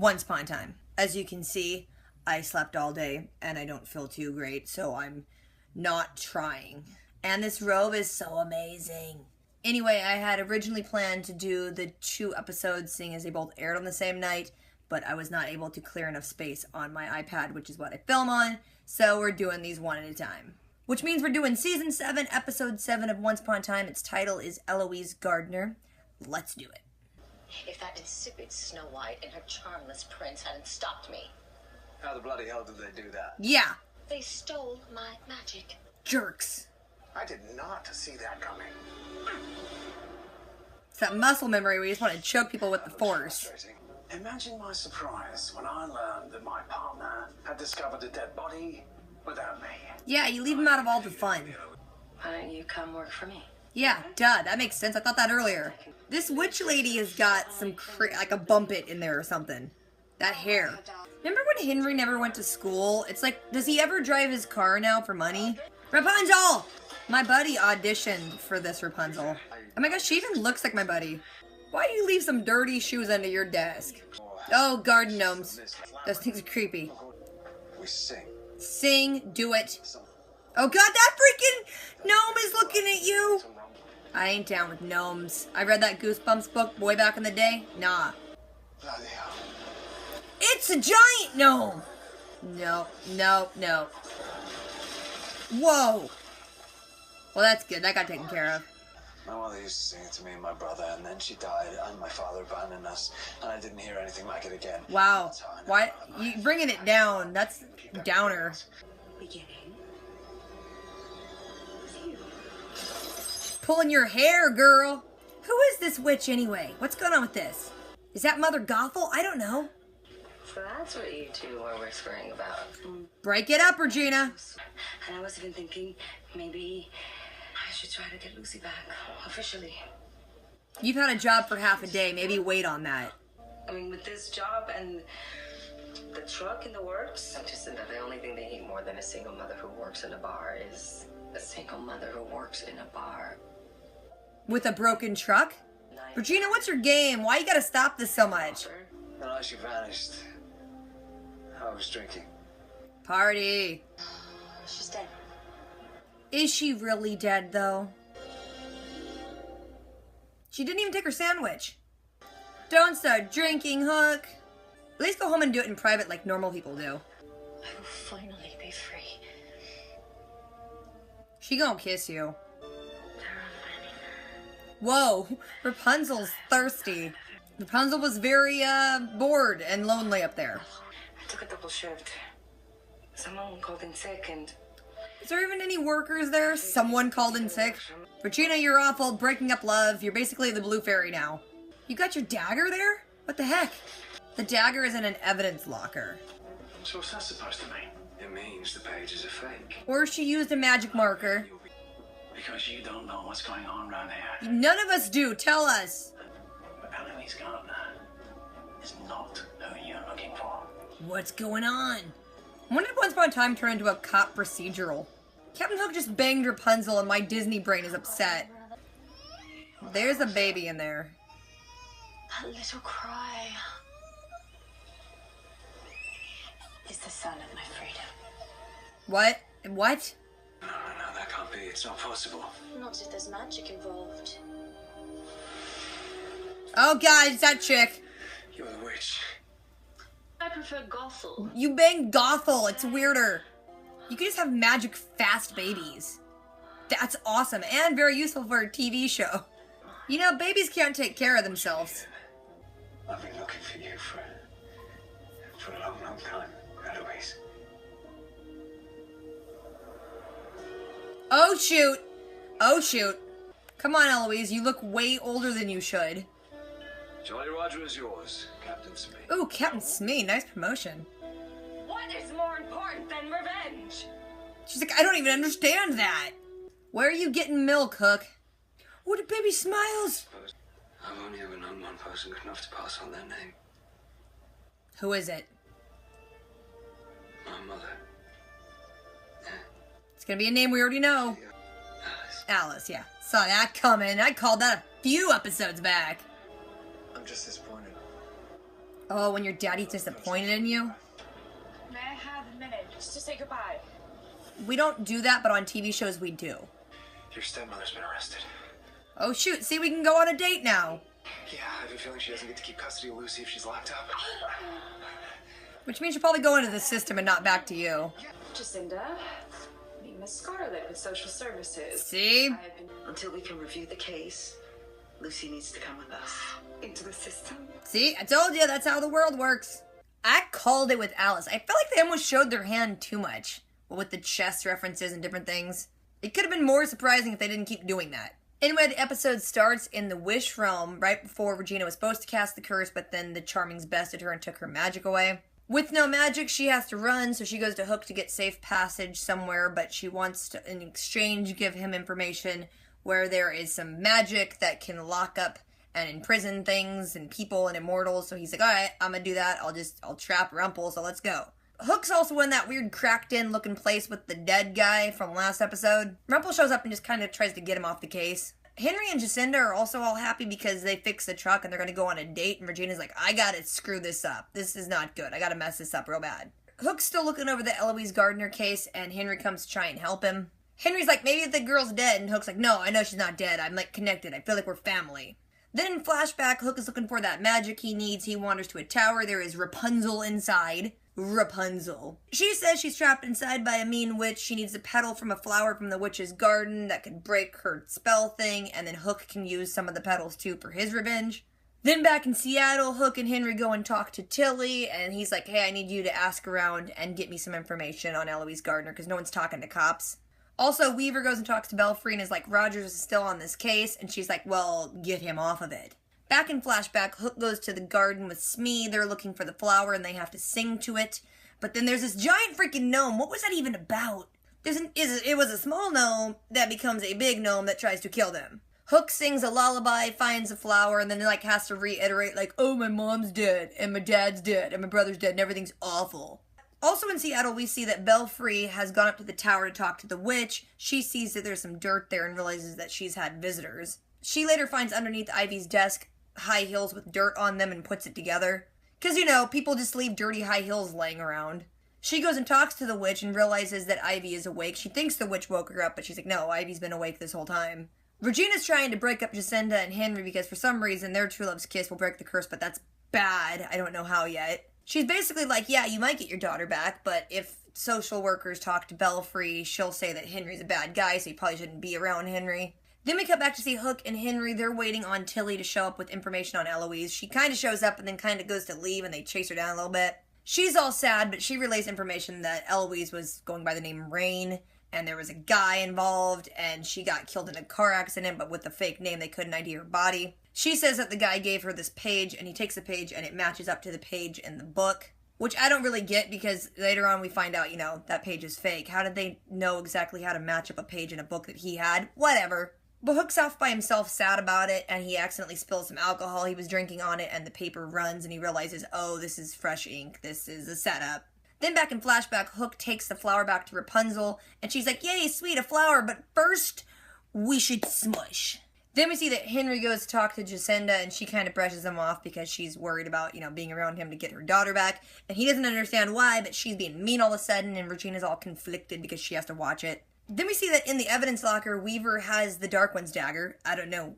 Once Upon a Time. As you can see, I slept all day and I don't feel too great, so I'm not trying. And this robe is so amazing. Anyway, I had originally planned to do the 2 episodes, seeing as they both aired on the same night, but I was not able to clear enough space on my iPad, which is what I film on, so we're doing these one at a time. Which means we're doing Season 7, Episode 7 of Once Upon a Time. Its title is Eloise Gardener. Let's do it. If that insipid Snow White and her charmless prince hadn't stopped me. How the bloody hell did they do that? Yeah. They stole my magic. Jerks. I did not see that coming. It's that muscle memory where you just want to choke people with the force. Imagine my surprise when I learned that my partner had discovered a dead body without me. Yeah, you leave him out of all the fun. Why don't you come work for me? Yeah, duh, that makes sense. I thought that earlier. This witch lady has got some, like a bump it in there or something. That hair. Remember when Henry never went to school? It's like, does he ever drive his car now for money? Rapunzel! My buddy auditioned for this Rapunzel. Oh my gosh, she even looks like my buddy. Why do you leave some dirty shoes under your desk? Oh, garden gnomes. Those things are creepy. We sing. Sing, do it. Oh god, that freaking gnome is looking at you! I ain't down with gnomes. I read that Goosebumps book way back in the day. Nah. Bloody hell. It's a giant gnome! No, no, no. Whoa! Well, that's good. That got taken care of. My mother used to sing it to me and my brother, and then she died, and my father abandoned us, and I didn't hear anything like it again. Wow. Why? You bringing it down. That's downer. Beginning. Pulling your hair, girl. Who is this witch anyway? What's going on with this? Is that Mother Gothel? I don't know. So that's what you two were whispering about. Break it up, Regina. And I was even thinking maybe I should try to get Lucy back officially. You've had a job for half a day. Maybe wait on that. I mean, with this job and the truck in the works, I'm just that the only thing they hate more than a single mother who works in a bar is a single mother who works in a bar. With a broken truck? Regina, what's your game? Why you gotta stop this so much? And she vanished. I was drinking. Party. She's dead. Is she really dead, though? She didn't even take her sandwich. Don't start drinking, Hook. At least go home and do it in private like normal people do. I will finally be free. She gonna kiss you. Whoa, Rapunzel's thirsty. Rapunzel was very, bored and lonely up there. I took a double shift. Someone called in sick and... Is there even any workers there? Someone called in sick? Regina, you're awful. Breaking up love. You're basically the blue fairy now. You got your dagger there? What the heck? The dagger is in an evidence locker. So what's that supposed to mean? It means the pages are fake. Or she used a magic marker. Because you don't know what's going on around here. None of us do. Tell us. But Eloise Gardener is not who you're looking for. What's going on? When did Once Upon a Time turn into a cop procedural? Captain Hook just banged Rapunzel and my Disney brain is upset. There's a baby in there. That little cry is the sound of my freedom. What? What? No, that can't be. It's not possible. Not if there's magic involved. Oh god, it's that chick. You're the witch. I prefer Gothel. You banged Gothel. It's weirder. You could just have magic fast babies. That's awesome and very useful for a TV show. You know, babies can't take care of themselves. I've been looking for you for a long, long time, Eloise. Oh shoot. Oh shoot. Come on, Eloise. You look way older than you should. Jolly Roger is yours, Captain Smee. Ooh, Captain Smee. Nice promotion. What is more important than revenge? She's like, I don't even understand that. Where are you getting milk, Hook? Oh, the baby smiles. I've only ever known one person good enough to pass on their name. Who is it? My mother. Yeah. It's gonna be a name we already know. Alice. Alice, yeah. Saw that coming. I called that a few episodes back. I'm just disappointed. Oh, when your daddy's disappointed in you? May I have a minute just to say goodbye? We don't do that, but on TV shows we do. Your stepmother's been arrested. Oh shoot, see, we can go on a date now. Yeah, I have a feeling she doesn't get to keep custody of Lucy if she's locked up. Which means she'll probably go into the system and not back to you. Jacinda, meet Miss Scarlett with social services. See? I've been Until we can review the case, Lucy needs to come with us. into the system. See, I told you, that's how the world works. I called it with Alice. I feel like they almost showed their hand too much. With the chess references and different things. It could have been more surprising if they didn't keep doing that. Anyway, the episode starts in the Wish Realm right before Regina was supposed to cast the curse, but then the Charmings bested her and took her magic away. With no magic, she has to run, so she goes to Hook to get safe passage somewhere, but she wants to, in exchange, give him information where there is some magic that can lock up and imprison things and people and immortals. So he's like, alright, I'm gonna do that. I'll trap Rumple, so let's go. Hook's also in that weird cracked-in looking place with the dead guy from last episode. Rumple shows up and just kind of tries to get him off the case. Henry and Jacinda are also all happy because they fixed the truck and they're going to go on a date, and Regina's like, I gotta screw this up. This is not good. I gotta mess this up real bad. Hook's still looking over the Eloise Gardener case, and Henry comes to try and help him. Henry's like, maybe the girl's dead, and Hook's like, no, I know she's not dead. I'm, like, connected. I feel like we're family. Then in flashback, Hook is looking for that magic he needs. He wanders to a tower. There is Rapunzel inside. Rapunzel. She says she's trapped inside by a mean witch. She needs a petal from a flower from the witch's garden that could break her spell thing, and then Hook can use some of the petals too for his revenge. Then back in Seattle, Hook and Henry go and talk to Tilly, and he's like, hey, I need you to ask around and get me some information on Eloise Gardener, because no one's talking to cops. Also, Weaver goes and talks to Belfry and is like, Rogers is still on this case, and she's like, well, get him off of it. Back in flashback, Hook goes to the garden with Smee. They're looking for the flower, and they have to sing to it. But then there's this giant freaking gnome. What was that even about? It was a small gnome that becomes a big gnome that tries to kill them. Hook sings a lullaby, finds a flower, and then like has to reiterate like, oh, my mom's dead, and my dad's dead, and my brother's dead, and everything's awful. Also in Seattle, we see that Belfry has gone up to the tower to talk to the witch. She sees that there's some dirt there and realizes that she's had visitors. She later finds underneath Ivy's desk high heels with dirt on them and puts it together. Because, you know, people just leave dirty high heels laying around. She goes and talks to the witch and realizes that Ivy is awake. She thinks the witch woke her up, but she's like, no, Ivy's been awake this whole time. Regina's trying to break up Jacinda and Henry because for some reason their true love's kiss will break the curse, but that's bad. I don't know how yet. She's basically like, yeah, you might get your daughter back, but if social workers talk to Belfry, she'll say that Henry's a bad guy, so you probably shouldn't be around Henry. Then we cut back to see Hook and Henry. They're waiting on Tilly to show up with information on Eloise. She kind of shows up and then kind of goes to leave, and they chase her down a little bit. She's all sad, but she relays information that Eloise was going by the name Rain, and there was a guy involved, and she got killed in a car accident, but with a fake name, they couldn't ID her body. She says that the guy gave her this page, and he takes the page, and it matches up to the page in the book, which I don't really get, because later on we find out, you know, that page is fake. How did they know exactly how to match up a page in a book that he had? Whatever. But Hook's off by himself, sad about it, and he accidentally spills some alcohol he was drinking on it, and the paper runs, and he realizes, oh, this is fresh ink. This is a setup. Then back in flashback, Hook takes the flower back to Rapunzel, and she's like, yay, sweet, a flower, but first, we should smush. Then we see that Henry goes to talk to Jacinda, and she kind of brushes him off because she's worried about, you know, being around him to get her daughter back, and he doesn't understand why, but she's being mean all of a sudden, and Regina's all conflicted because she has to watch it. Then we see that in the evidence locker, Weaver has the Dark One's dagger. I don't know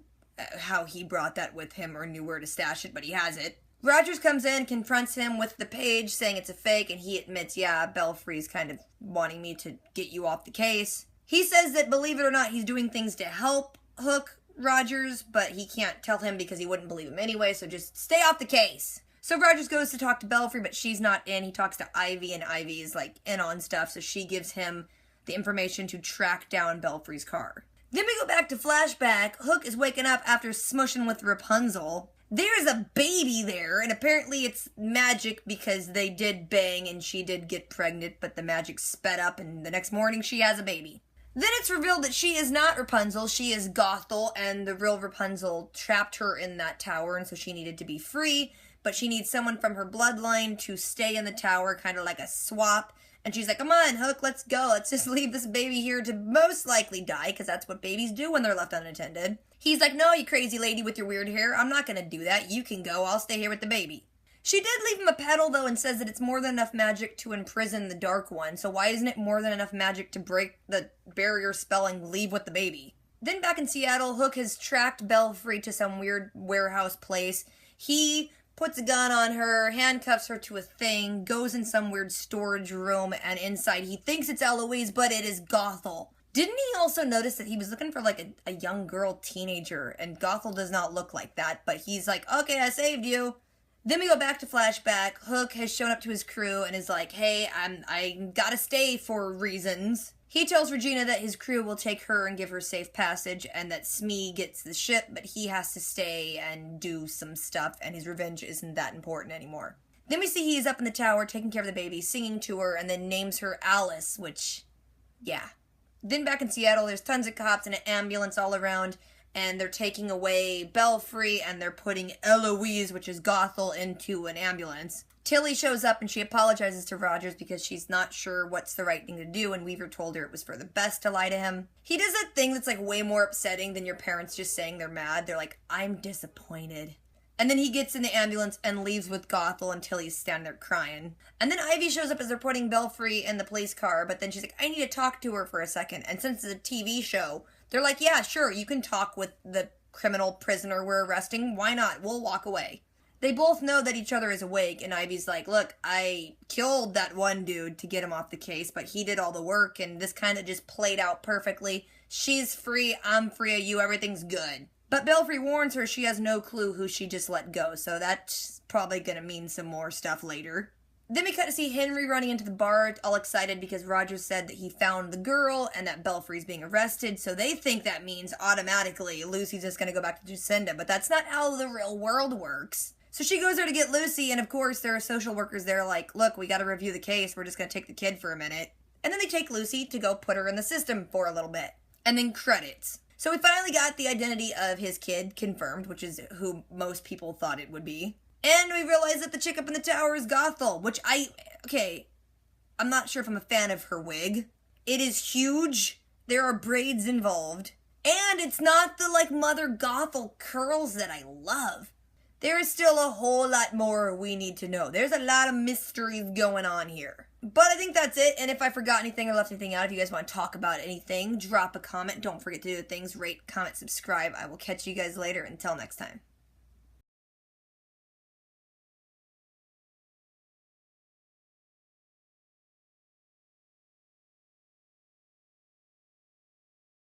how he brought that with him or knew where to stash it, but he has it. Rogers comes in, confronts him with the page, saying it's a fake, and he admits, yeah, Belfry's kind of wanting me to get you off the case. He says that, believe it or not, he's doing things to help Hook Rogers, but he can't tell him because he wouldn't believe him anyway, so just stay off the case. So Rogers goes to talk to Belfry, but she's not in. He talks to Ivy, and Ivy is, like, in on stuff, so she gives him the information to track down Belfry's car. Then we go back to flashback. Hook is waking up after smushing with Rapunzel. There's a baby there, and apparently it's magic because they did bang and she did get pregnant, but the magic sped up and the next morning she has a baby. Then it's revealed that she is not Rapunzel, she is Gothel, and the real Rapunzel trapped her in that tower, and so she needed to be free, but she needs someone from her bloodline to stay in the tower, kind of like a swap. And she's like, come on, Hook, let's go. Let's just leave this baby here to most likely die, because that's what babies do when they're left unattended. He's like, no, you crazy lady with your weird hair. I'm not going to do that. You can go. I'll stay here with the baby. She did leave him a petal, though, and says that it's more than enough magic to imprison the Dark One, so why isn't it more than enough magic to break the barrier spell and leave with the baby? Then back in Seattle, Hook has tracked Belfry to some weird warehouse place. He puts a gun on her, handcuffs her to a thing, goes in some weird storage room, and inside he thinks it's Eloise, but it is Gothel. Didn't he also notice that he was looking for, like, a young girl teenager, and Gothel does not look like that, but he's like, okay, I saved you. Then we go back to flashback. Hook has shown up to his crew and is like, hey, I gotta stay for reasons. He tells Regina that his crew will take her and give her safe passage, and that Smee gets the ship, but he has to stay and do some stuff, and his revenge isn't that important anymore. Then we see he's up in the tower taking care of the baby, singing to her, and then names her Alice, which, yeah. Then back in Seattle, there's tons of cops and an ambulance all around, and they're taking away Belfry, and they're putting Eloise, which is Gothel, into an ambulance. Tilly shows up, and she apologizes to Rogers because she's not sure what's the right thing to do, and Weaver told her it was for the best to lie to him. He does that thing that's, like, way more upsetting than your parents just saying they're mad. They're like, I'm disappointed. And then he gets in the ambulance and leaves with Gothel until he's standing there crying. And then Ivy shows up as they're putting Belfry in the police car, but then she's like, I need to talk to her for a second. And since it's a TV show, they're like, yeah, sure, you can talk with the criminal prisoner we're arresting. Why not? We'll walk away. They both know that each other is awake, and Ivy's like, look, I killed that one dude to get him off the case, but he did all the work, and this kind of just played out perfectly. She's free, I'm free of you, everything's good. But Belfry warns her she has no clue who she just let go, so that's probably gonna mean some more stuff later. Then we cut to see Henry running into the bar, all excited because Rogers said that he found the girl and that Belfry's being arrested, so they think that means automatically Lucy's just gonna go back to Jacinda, but that's not how the real world works. So she goes there to get Lucy, and of course there are social workers there like, look, we gotta review the case, we're just gonna take the kid for a minute. And then they take Lucy to go put her in the system for a little bit. And then credits. So we finally got the identity of his kid confirmed, which is who most people thought it would be. And we realize that the chick up in the tower is Gothel, which I'm not sure if I'm a fan of her wig. It is huge. There are braids involved. And it's not the, like, Mother Gothel curls that I love. There is still a whole lot more we need to know. There's a lot of mysteries going on here. But I think that's it, and if I forgot anything or left anything out, if you guys want to talk about anything, drop a comment. Don't forget to do the things, rate, comment, subscribe. I will catch you guys later. Until next time.